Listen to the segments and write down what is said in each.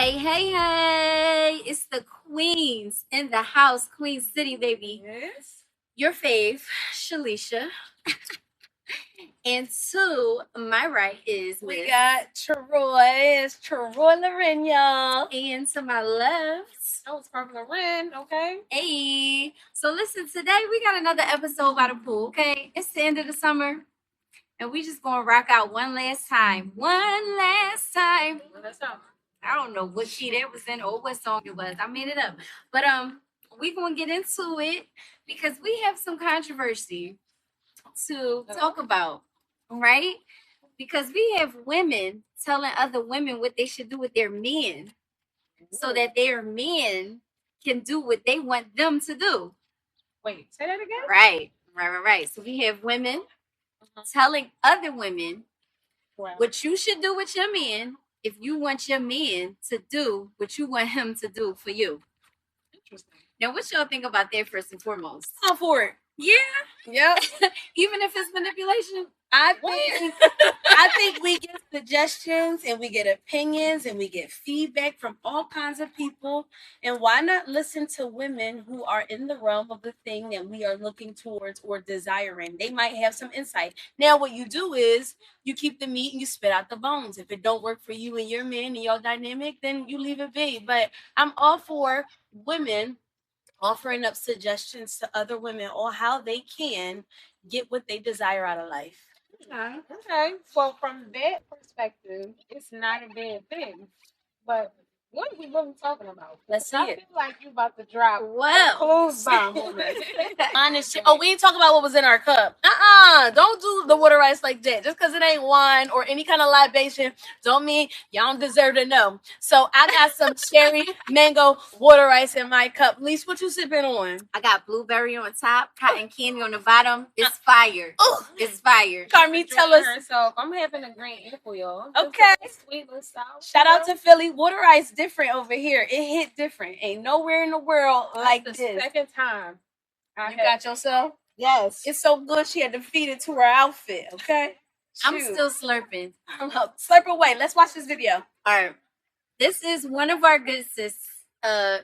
Hey, it's the queens in the house, Queen City, baby. Yes. Your fave, Shalisha. And to my right is We got Troi. It's Troi Lauren, y'all. And to my left. Oh, it's Carmen Laren, okay? Hey. So listen, today we got another episode by the pool, okay? It's the end of the summer. And we just gonna rock out one last time. One last time. I don't know what key that was in or what song it was. I made it up. But we gonna get into it because we have some controversy to talk about, right? Because we have women telling other women what they should do with their men so that their men can do what they want them to do. Wait, say that again? Right. So we have women telling other women what you should do with your men if you want your man to do what you want him to do for you. Interesting. Now, what y'all think about that first and foremost? I'm for it. Yeah. Yep. Even if it's manipulation? I think we get suggestions and we get opinions and we get feedback from all kinds of people. And why not listen to women who are in the realm of the thing that we are looking towards or desiring? They might have some insight. Now, what you do is you keep the meat and you spit out the bones. If it don't work for you and your man and your dynamic, then you leave it be. But I'm all for women offering up suggestions to other women on how they can get what they desire out of life. Okay. Well, from that perspective, it's not a bad thing. But what are we really talking about? Let's see I it. feel like you about to drop Well, clothes bomb on us. Honest shit. Oh, we ain't talking about what was in our cup. Don't do the water ice like that. Just because it ain't wine or any kind of libation don't mean y'all don't deserve to know. So I got some cherry mango water ice in my cup. Lish, what you sipping on? I got blueberry on top, cotton candy on the bottom. It's fire. Oh, it's fire. Carmi, tell us. So I'm having a green apple, y'all. Okay. Sweet little sour. Shout out to Philly. Water ice different over here. It hit different. Ain't nowhere in the world like the this. Second time. You got yourself? Yes. It's so good she had to feed it to her outfit, okay? I'm still slurping. Slurp away. Let's watch this video. All right. This is one of our good sis.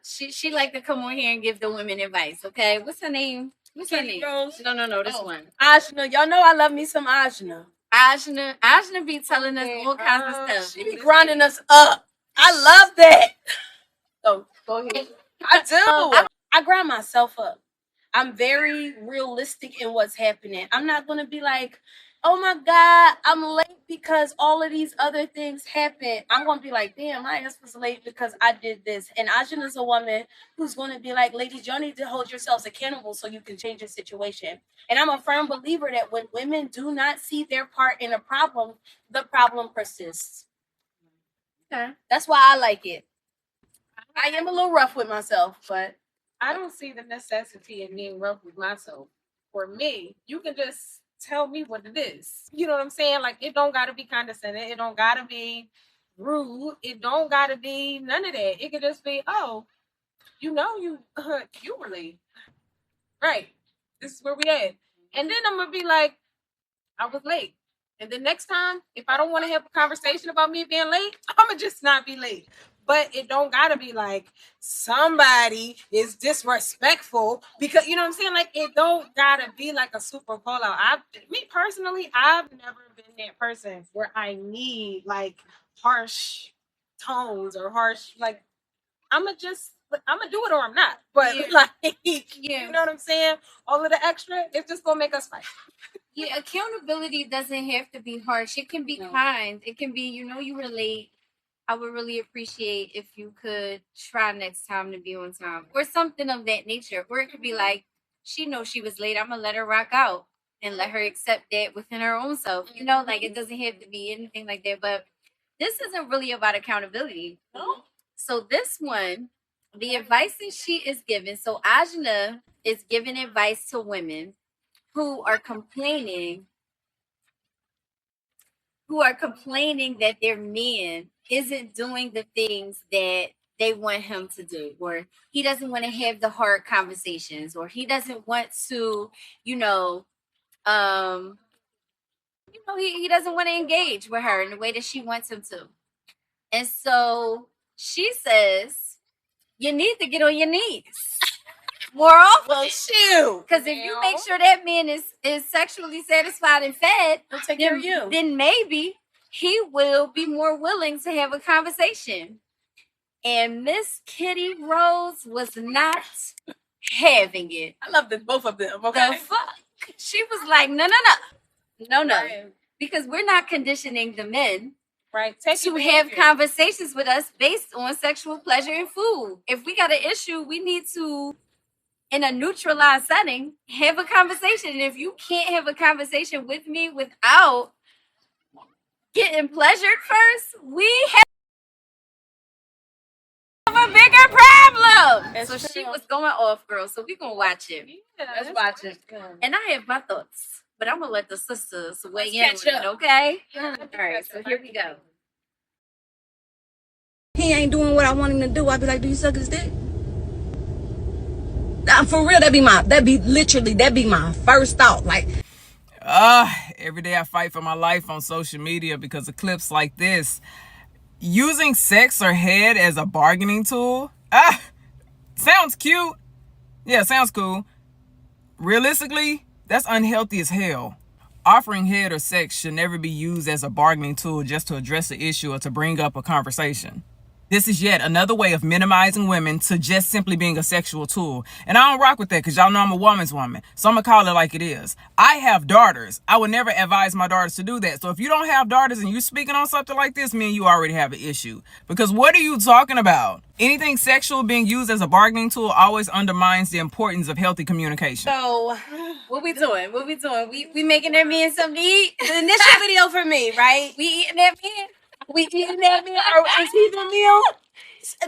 She like to come on here and give the women advice, okay? What's her name? What's her name? Rose. No, this one. Ajna. Y'all know I love me some Ajna. Ajna be telling us all kinds of stuff. She be grinding us up. I love that. So go ahead. I do. I grind myself up. I'm very realistic in what's happening. I'm not going to be like, oh my God, I'm late because all of these other things happened. I'm going to be like, damn, my ass was late because I did this. And Ajin is a woman who's going to be like, ladies, y'all need to hold yourselves accountable so you can change the situation. And I'm a firm believer that when women do not see their part in a problem, the problem persists. Okay. That's why I like it. I am a little rough with myself, but I don't see the necessity in being rough with myself. For me, you can just tell me what it is. You know what I'm saying? Like, it don't gotta be condescending. It don't gotta be rude. It don't gotta be none of that. It could just be, oh, you were late. Right. This is where we at. And then I'm gonna be like, I was late. And the next time, if I don't want to have a conversation about me being late, I'm gonna just not be late. But it don't gotta be like somebody is disrespectful because you know what I'm saying. Like it don't gotta be like a super pull out. Me personally, I've never been that person where I need like harsh tones or harsh like. I'm gonna do it or I'm not. But you know what I'm saying. All of the extra, it's just gonna make us fight. Yeah, accountability doesn't have to be harsh. It can be kind. It can be, you were late. I would really appreciate if you could try next time to be on time or something of that nature. Or it could be like, she knows she was late. I'm going to let her rock out and let her accept that within her own self. Like it doesn't have to be anything like that. But this isn't really about accountability. No. So this one, the advice that she is giving. So Ajna is giving advice to women who are complaining that their man isn't doing the things that they want him to do, or he doesn't want to have the hard conversations, or he doesn't want to, he doesn't want to engage with her in the way that she wants him to. And so She says you need to get on your knees more often. Well, shoot. Because if you make sure that man is sexually satisfied and fed, he'll take care of you. Then maybe he will be more willing to have a conversation. And Miss Kitty Rose was not having it. I love both of them. Okay. The fuck? She was like, no. Right. Because we're not conditioning the men to have conversations with us based on sexual pleasure and food. If we got an issue, we need to, in a neutralized setting, have a conversation. And if you can't have a conversation with me without getting pleasured first, we have a bigger problem. That's so true. She was going off, girl. So we're going to watch it. Yeah, let's watch it. And I have my thoughts, but I'm going to let the sisters weigh in catch with up. it, okay? All right, so here we go. He ain't doing what I want him to do. I'd be like, do you suck his dick? For real, that'd be my first thought. Like, every day I fight for my life on social media because of clips like this. Using sex or head as a bargaining tool? Sounds cute. Yeah, sounds cool. Realistically, that's unhealthy as hell. Offering head or sex should never be used as a bargaining tool just to address an issue or to bring up a conversation. This is yet another way of minimizing women to just simply being a sexual tool. And I don't rock with that because y'all know I'm a woman's woman. So I'm going to call it like it is. I have daughters. I would never advise my daughters to do that. So if you don't have daughters and you're speaking on something like this, me and you already have an issue. Because what are you talking about? Anything sexual being used as a bargaining tool always undermines the importance of healthy communication. So, what we doing? We making that man something to eat? the initial video for me, right? We eating that man? We eating that meal, or is he the meal?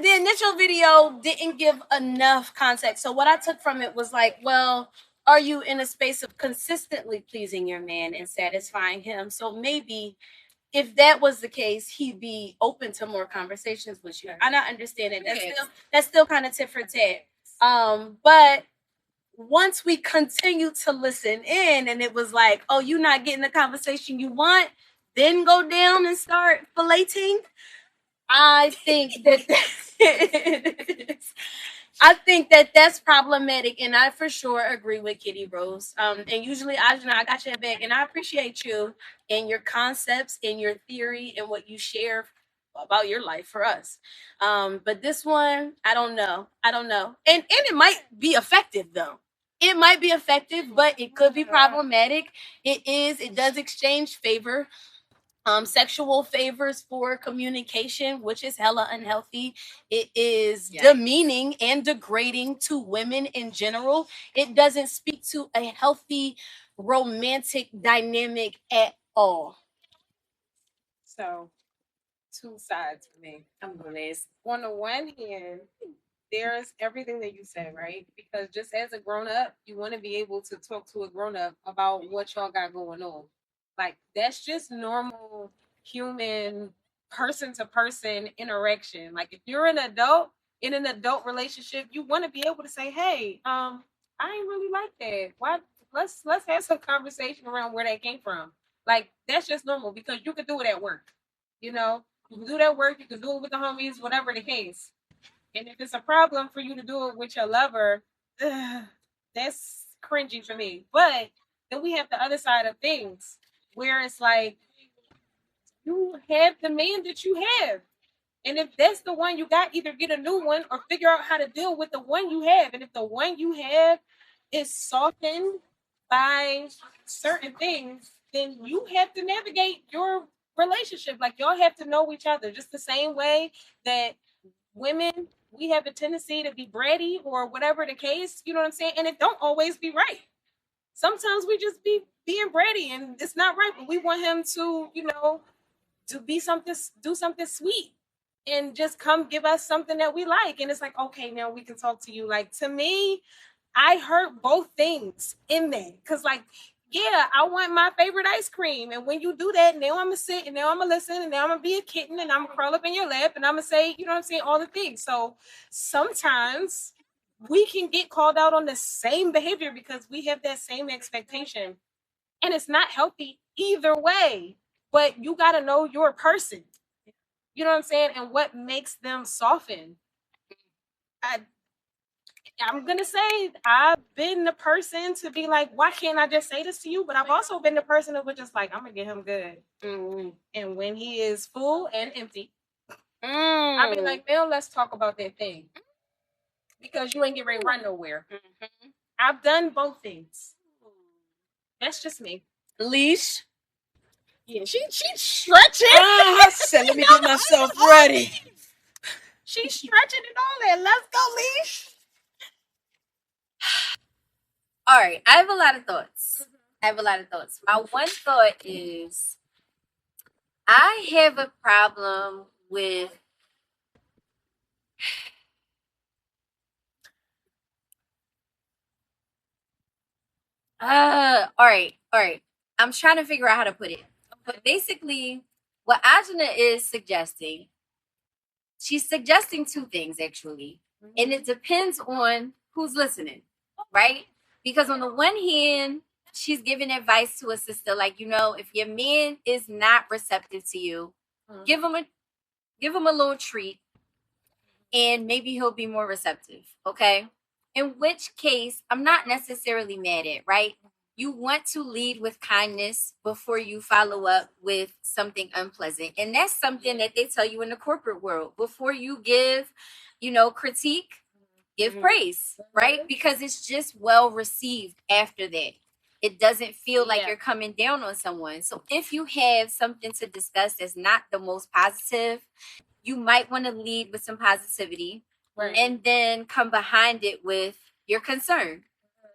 The initial video didn't give enough context. So what I took from it was like, well, are you in a space of consistently pleasing your man and satisfying him? So maybe if that was the case, he'd be open to more conversations with you. I not understand it. That's still kind of tit for tat. But once we continued to listen in, and it was like, oh, you're not getting the conversation you want, then go down and start filleting. I think that that's problematic, and I for sure agree with Kitty Rose. And usually, I got your back, and I appreciate you and your concepts and your theory and what you share about your life for us. But this one, I don't know, and it might be effective though. It might be effective, but it could be problematic. It does exchange favor. Sexual favors for communication, which is hella unhealthy. It is demeaning and degrading to women in general. It doesn't speak to a healthy romantic dynamic at all. So, two sides for me. I'm gonna ask. On the one hand, there's everything that you said, right? Because just as a grown up, you want to be able to talk to a grown up about what y'all got going on. Like, that's just normal human person to person interaction. Like, if you're an adult in an adult relationship, you want to be able to say, hey, I ain't really like that. Why? Let's have some conversation around where that came from. Like, that's just normal because you can do it at work. You know, you can do that work, you can do it with the homies, whatever the case. And if it's a problem for you to do it with your lover, that's cringy for me. But then we have the other side of things where it's like, you have the man that you have. And if that's the one you got, either get a new one or figure out how to deal with the one you have. And if the one you have is softened by certain things, then you have to navigate your relationship. Like, y'all have to know each other just the same way that women, we have a tendency to be bratty or whatever the case, you know what I'm saying? And it don't always be right. Sometimes we just be being bratty and it's not right, but we want him to, you know, to be something, do something sweet and just come give us something that we like. And it's like, okay, now we can talk to you. Like, to me, I heard both things in that. Cause like, yeah, I want my favorite ice cream. And when you do that, now I'm gonna sit and now I'm gonna listen and now I'm gonna be a kitten and I'm gonna curl up in your lap and I'm gonna say, you know what I'm saying, all the things. So sometimes we can get called out on the same behavior because we have that same expectation. And it's not healthy either way. But you gotta know your person. You know what I'm saying? And what makes them soften? I'm gonna say I've been the person to be like, why can't I just say this to you? But I've also been the person that was just like, I'm gonna get him good. And when he is full and empty, I'll be like, Bill, let's talk about that thing. Because you ain't getting ready to run nowhere. I've done both things. That's just me. Lish. Yeah, she's stretching. I said, let me get myself ready. She's stretching and all that. Let's go, Lish. All right, I have a lot of thoughts. My one thought is I have a problem with all right. I'm trying to figure out how to put it. But basically, what Ajna is suggesting, she's suggesting two things actually. And it depends on who's listening, right? Because on the one hand, she's giving advice to a sister, like, if your man is not receptive to you, give him a little treat, and maybe he'll be more receptive. Okay. In which case, I'm not necessarily mad at, right? You want to lead with kindness before you follow up with something unpleasant. And that's something that they tell you in the corporate world. Before you give, critique, give praise, right? Because it's just well received after that. It doesn't feel like you're coming down on someone. So if you have something to discuss that's not the most positive, you might want to lead with some positivity, right, and then come behind it with your concern.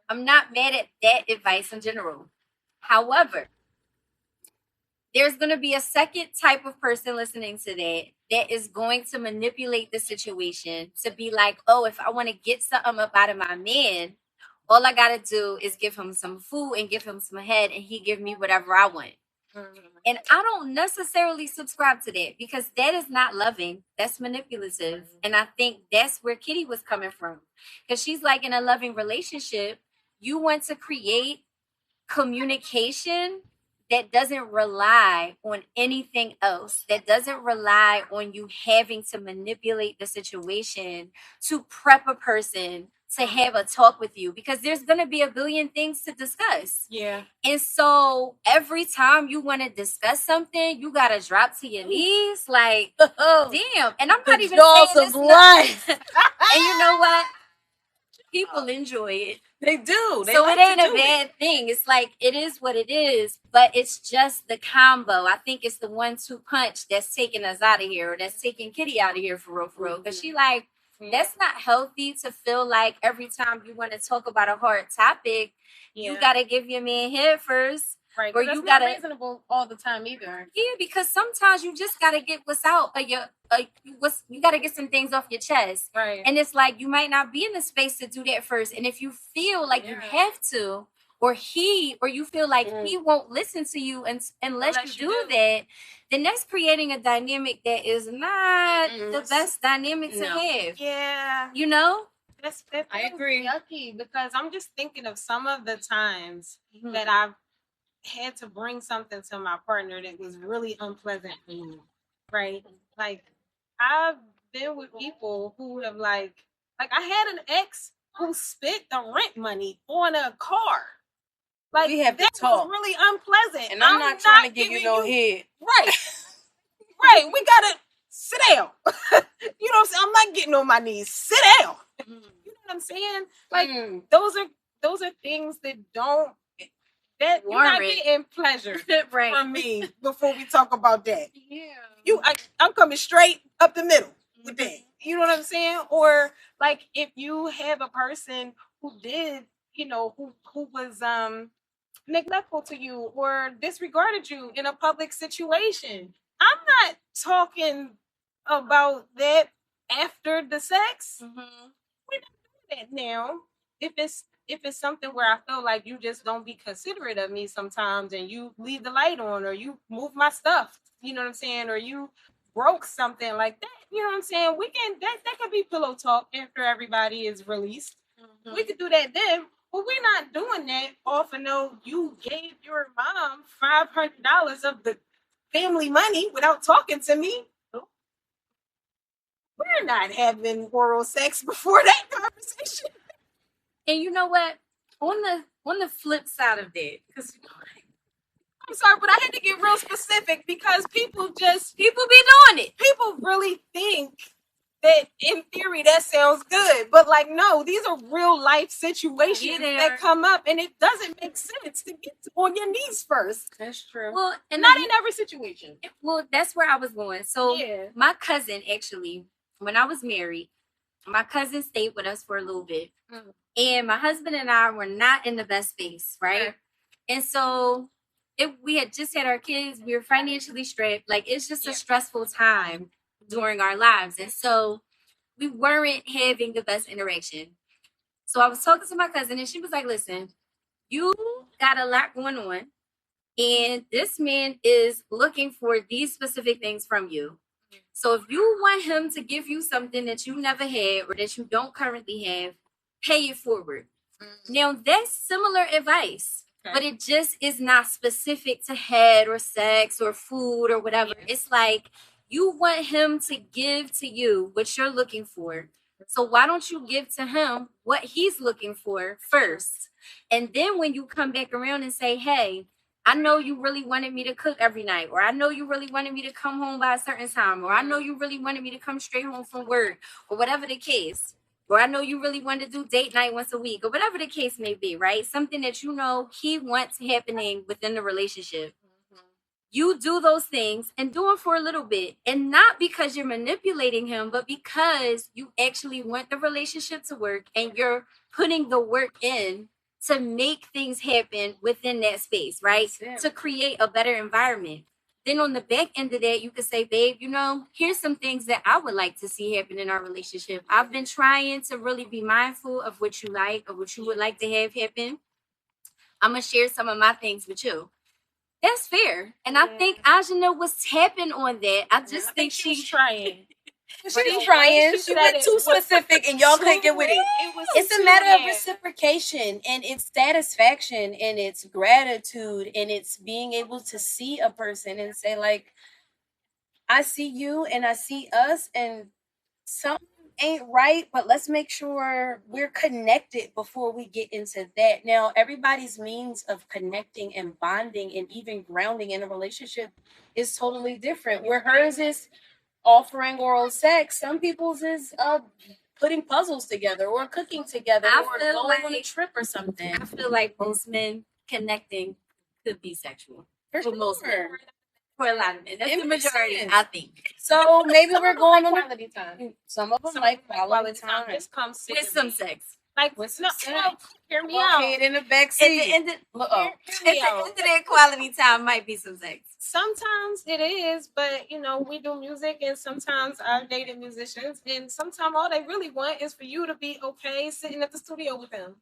I'm not mad at that advice in general. However, there's going to be a second type of person listening to that is going to manipulate the situation to be like, oh, if I want to get something up out of my man, all I got to do is give him some food and give him some head, and he give me whatever I want. And I don't necessarily subscribe to that, because that is not loving. That's manipulative. And I think that's where Kitty was coming from. Because she's like, in a loving relationship, you want to create communication that doesn't rely on anything else, that doesn't rely on you having to manipulate the situation to prep a person to have a talk with you, because there's going to be a billion things to discuss. Yeah. And so every time you want to discuss something, you got to drop to your knees. Like, damn. And I'm not even saying this. And you know what? People enjoy it. They do. So like, it ain't a bad thing. It's like, it is what it is, but it's just the combo. I think it's the 1-2 punch that's taking us out of here, or that's taking Kitty out of here for real. Because she like, that's not healthy to feel like every time you want to talk about a hard topic, you got to give your man head first. Right, or you got to reasonable all the time either. Yeah, because sometimes you just got to get what's out of your, you got to get some things off your chest. Right. And it's like, you might not be in the space to do that first. And if you feel like you have to, or you feel like he won't listen to you unless you do that, then that's creating a dynamic that is not the best dynamic to have. Yeah. You know? That's I agree. Yucky, because I'm just thinking of some of the times that I've had to bring something to my partner that was really unpleasant for me, right? Like, I've been with people who have like I had an ex who spent the rent money on a car. Like, we have that to talk. was really unpleasant. And I'm not trying to give you no head. Right. Right. We gotta sit down. You know what I'm saying? I'm not getting on my knees. Sit down. You know what I'm saying? Like, those are things that don't, that you're not getting pleasure from me before we talk about that. Yeah. I'm coming straight up the middle with that. You know what I'm saying? Or like, if you have a person who did, who was neglectful to you or disregarded you in a public situation, I'm not talking about that after the sex. We're not doing that now. If it's something where I feel like you just don't be considerate of me sometimes, and you leave the light on, or you move my stuff, you know what I'm saying, or you broke something like that, you know what I'm saying, we can, that could be pillow talk after everybody is released. We could do that then, but we're not doing that off of you gave your mom $500 of the family money without talking to me. we're not having oral sex before that conversation. And you know what? On the flip side of that, because I'm sorry, but I had to get real specific because people be doing it. People really think that in theory that sounds good, but like no, these are real life situations that come up, and it doesn't make sense to get on your knees first. That's true. Well, and not in every situation. Well, that's where I was going. So my cousin, actually, when I was married, my cousin stayed with us for a little bit. And my husband and I were not in the best space, right? And so we had just had our kids, we were financially strapped. Like, it's just a stressful time during our lives. And so we weren't having the best interaction. So I was talking to my cousin, and she was like, listen, you got a lot going on, and this man is looking for these specific things from you. So if you want him to give you something that you never had or that you don't currently have, pay it forward. Now, that's similar advice, but it just is not specific to head or sex or food or whatever. It's like, you want him to give to you what you're looking for. So why don't you give to him what he's looking for first? And then when you come back around and say, hey, I know you really wanted me to cook every night, or I know you really wanted me to come home by a certain time, or I know you really wanted me to come straight home from work, or whatever the case, or I know you really want to do date night once a week, or whatever the case may be, right? Something that you know he wants happening within the relationship. You do those things and do it for a little bit, and not because you're manipulating him, but because you actually want the relationship to work and you're putting the work in to make things happen within that space, right? To create a better environment. Then on the back end of that, you could say, babe, you know, here's some things that I would like to see happen in our relationship. I've been trying to really be mindful of what you like or what you would like to have happen. I'm going to share some of my things with you. That's fair. And I think Ajana was tapping on that. I just think she's trying. She's trying. She went too specific, and y'all couldn't get with it. It's a matter of reciprocation, and it's satisfaction, and it's gratitude, and it's being able to see a person and say, like, I see you and I see us, and something ain't right, but let's make sure we're connected before we get into that. Now, everybody's means of connecting and bonding and even grounding in a relationship is totally different. Where hers is offering oral sex, some people's is putting puzzles together or cooking together or going on a trip or something. I feel like most men connecting could be sexual. For most men. For a lot of men. That's the majority, I think. So maybe we're going on quality time. Some of them like quality time. Just come sit with some sex. Like, with some sex. Hear me out. In the back seat. At the end of that quality time might be some sex. Sometimes it is, but you know, we do music, and sometimes I've dated musicians, and sometimes all they really want is for you to be okay sitting at the studio with them.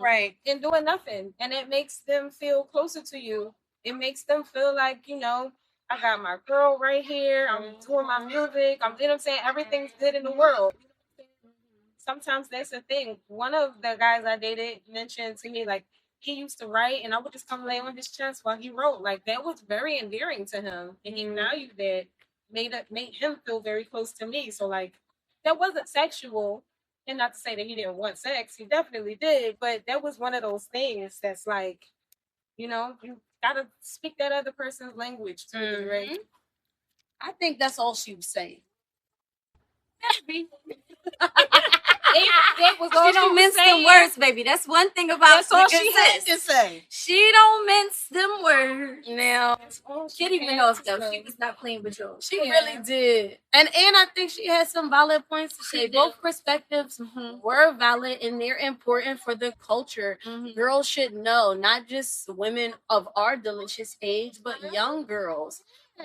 Right. And doing nothing. And it makes them feel closer to you. It makes them feel like, you know, I got my girl right here. I'm doing my music. You know what I'm saying? Everything's good in the world. Sometimes that's the thing. One of the guys I dated mentioned to me, like, he used to write, and I would just come lay on his chest while he wrote. Like, that was very endearing to him, and he valued that. Made him feel very close to me. So, like, that wasn't sexual, and not to say that he didn't want sex. He definitely did, but that was one of those things that's like, you know, you gotta speak that other person's language too, right? I think that's all she was saying. She don't mince them words, baby. That's one thing about that's all she had to say. She don't mince them words. Now, she didn't even know stuff. She was not playing with you. She really did. And I think she had some valid points to say. Both perspectives were valid, and they're important for the culture. Girls should know, not just women of our delicious age, but young girls.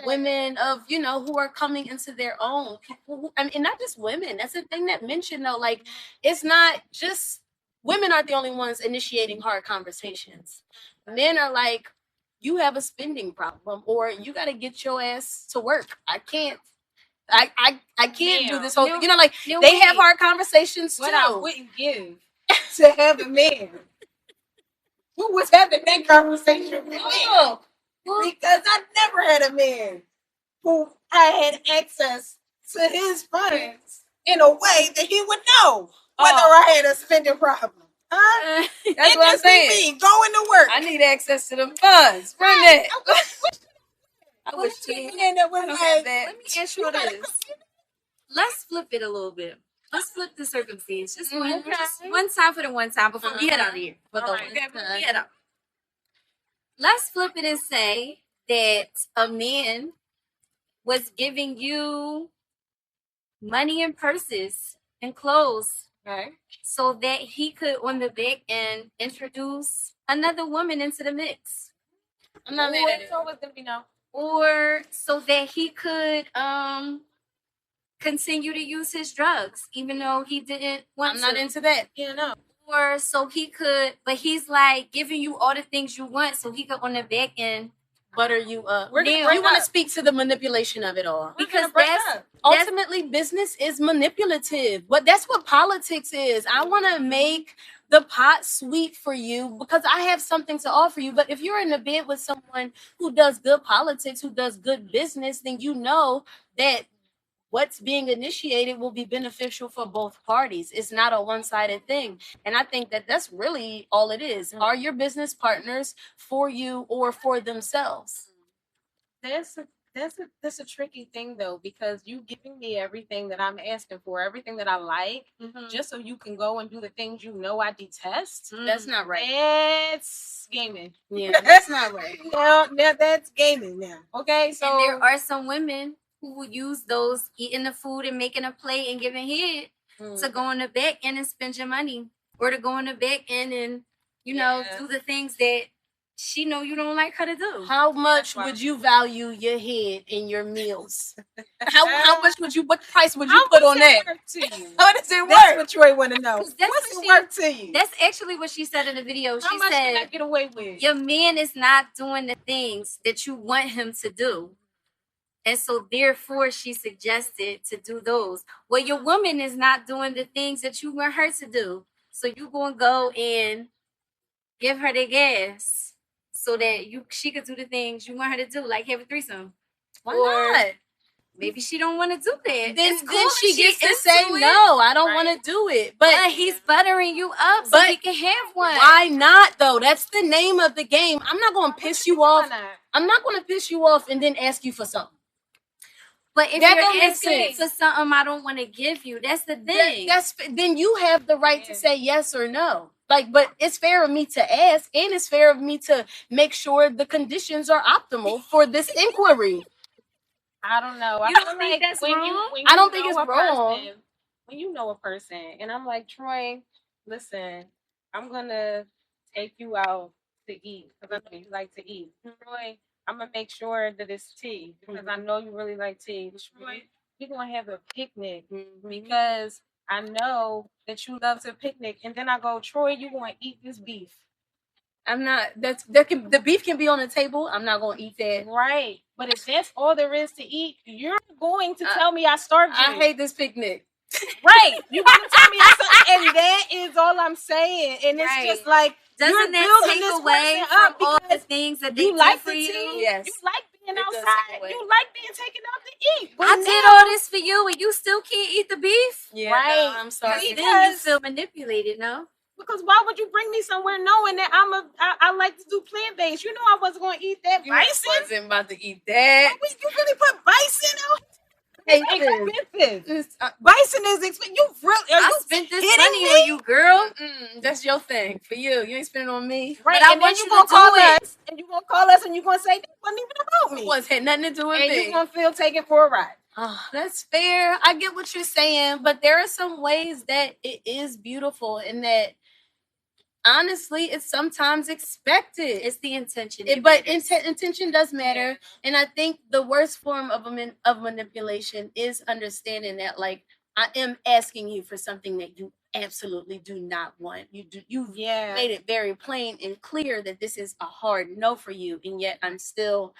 Women of, you know, who are coming into their own. People who, I mean, not just women. That's the thing that mentioned, though. Like, it's not just women aren't the only ones initiating hard conversations. Men are like, you have a spending problem, or you got to get your ass to work. I can't do this whole thing. You know, like, they have hard conversations too. What I wouldn't give to have a man who was having that conversation with me. Because I never had a man who I had access to his funds in a way that he would know whether I had a spending problem. Huh? That's what I'm saying. Me going to work. I need access to the funds. Run that. I wish Let me ask you this. Let's flip it a little bit. Let's flip the circumstance. Just one time for the one time before we head out of here. Let's flip it and say that a man was giving you money and purses and clothes, so that he could on the back end introduce another woman into the mix. I'm not mad at it. It's always gonna be no. Or so that he could continue to use his drugs, even though he didn't want to. I'm not into that. You know. Or so he could, but he's like giving you all the things you want, so he could on the back end butter you up. You want to speak to the manipulation of it all. Because ultimately business is manipulative. That's what politics is. I want to make the pot sweet for you because I have something to offer you. But if you're in a bed with someone who does good politics, who does good business, then you know that what's being initiated will be beneficial for both parties. It's not a one-sided thing. And I think that that's really all it is. Are your business partners for you or for themselves? That's a tricky thing though, because you giving me everything that I'm asking for, everything that I like, just so you can go and do the things you know I detest. That's not right. That's gaming. Yeah, that's not right. Now that's gaming now. Okay, so and there are some women who will use those eating the food and making a plate and giving head to go in the back end and spend your money, or to go in the back end and do the things that she know you don't like her to do. How much would you value your head in your meals? How much would you? What price would you put on that? How does it work? That's what Troi want to know. What's it work to you? That's actually what she said in the video. How much can I get away with? Your man is not doing the things that you want him to do. And so therefore she suggested to do those. Well, your woman is not doing the things that you want her to do. So you gonna go and give her the gas so that she could do the things you want her to do, like have a threesome. Why not? Maybe she don't want to do that. Then she gets to say no. I don't want to do it. But he's buttering you up so he can have one. Why not though? That's the name of the game. I'm not gonna piss you off. I'm not gonna piss you off and then ask you for something. But if you're asking for something I don't want to give you, that's the thing. Then you have the right to say yes or no. But it's fair of me to ask, and it's fair of me to make sure the conditions are optimal for this inquiry. I don't know. You don't think that's wrong? I don't think it's wrong. When you know a person, and I'm like, Troi, listen, I'm gonna take you out to eat because I know you like to eat. Troi, I'm gonna make sure that it's tea because I know you really like tea. Troi, we're gonna have a picnic because I know that you love to picnic. And then I go, Troi, you gonna eat this beef? I'm not. The beef can be on the table. I'm not gonna eat that. Right. But if that's all there is to eat, you're going to tell me I starved you. I hate this picnic. Right. You're gonna tell me I starved, and that is all I'm saying. And it's just like, doesn't that take away from all the things that they like do for you? Yes. You like being outside. You like being taken out to eat. But I did all this for you, and you still can't eat the beef. Yeah, right. No, I'm sorry. Then you feel manipulated, no? Because why would you bring me somewhere knowing that I like to do plant-based? You know I wasn't going to eat that bison. I wasn't about to eat that. You really put bison out? Expensive. Bison is expensive. I spent this money on you, girl. That's your thing. For you. You ain't spending it on me. Right. But I want you to call us. And you gonna call us and you gonna say that wasn't even about me. It had nothing to do with me. And you gonna feel taken for a ride. Oh, that's fair. I get what you're saying, but there are some ways that it is beautiful and that honestly, it's sometimes expected. It's the intention. But intention does matter. And I think the worst form of manipulation is understanding that, like, I am asking you for something that you absolutely do not want. You've made it very plain and clear that this is a hard no for you, and yet I'm still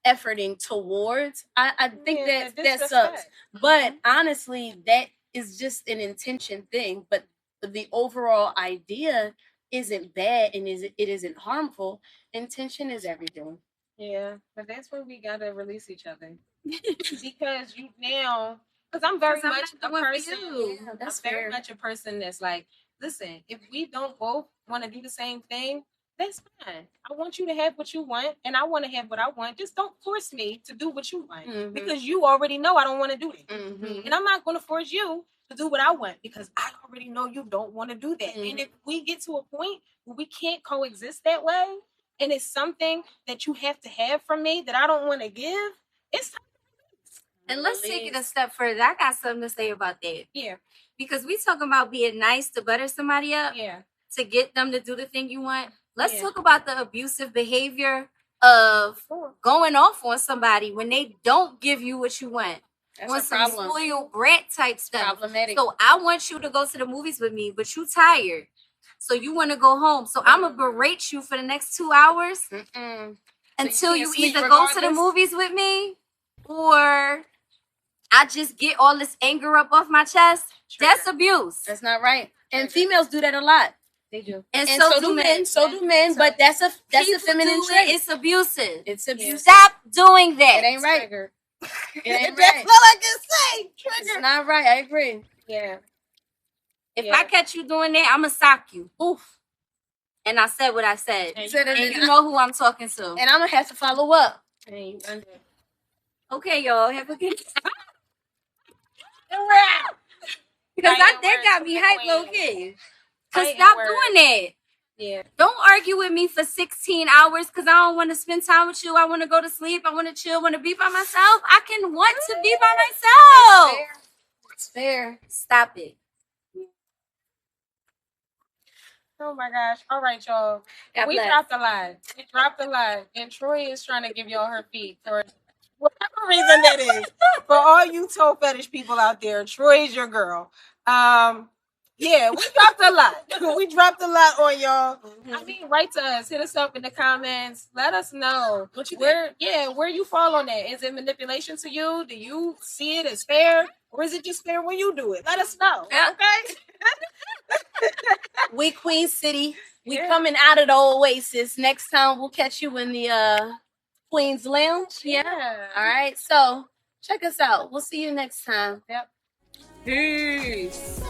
efforting towards. I think that sucks. But honestly, that is just an intention thing. But the overall idea isn't bad and it isn't harmful. Intention is everything. Yeah, but that's where we gotta release each other. Because you now Because I'm very 'Cause I'm much not a doing for person. you. Yeah, that's I'm very fair. much a person that's like, listen, if we don't both want to do the same thing, that's fine. I want you to have what you want, and I want to have what I want. Just don't force me to do what you want, Mhm. because you already know I don't want to do that, Mhm. and I'm not going to force you to do what I want because I already know you don't want to do that. And if we get to a point where we can't coexist that way, and it's something that you have to have from me that I don't want to give, it's time. And let's take it a step further. I got something to say about that. Yeah. Because we talking about being nice to butter somebody up. Yeah. To get them to do the thing you want. Let's Yeah. talk about the abusive behavior of going off on somebody when they don't give you what you want. That's On a some problem. spoiled brat type stuff. Problematic. So I want you to go to the movies with me, but you tired. So you want to go home. So I'm going to berate you for the next 2 hours until you either go to the movies with me or I just get all this anger up off my chest. That's abuse. That's not right. And females do that a lot. They do. And so do men. So do men. But that's a feminine trait. It's abusive. It's abusive. Stop doing that. It ain't right. It ain't That's right. all I can say. It's not right. I agree. Yeah. If I catch you doing that, I'ma sock you. Oof. And I said what I said. And you know who I'm talking to. And I'm gonna have to follow up. Okay, y'all. Have a good because that got me hyped low key. Cause stop doing that. Yeah. Don't argue with me for 16 hours because I don't want to spend time with you. I want to go to sleep. I want to chill. Want to be by myself. I can want to be by myself. It's fair. Stop it. Oh my gosh. All right, y'all. God We bless. dropped a lot. We dropped a lot. And Troi is trying to give y'all her feet for whatever reason that is. For all you toe fetish people out there, Troi is your girl. Yeah, we dropped a lot. We dropped a lot on y'all. I mean, write to us, hit us up in the comments. Let us know What you where you fall on that. Is it manipulation to you? Do you see it as fair, or is it just fair when you do it? Let us know. Yeah. Okay. We Queen City. We coming out of the Oasis. Next time we'll catch you in the Queen's Lounge. Yeah. All right. So check us out. We'll see you next time. Yep. Peace.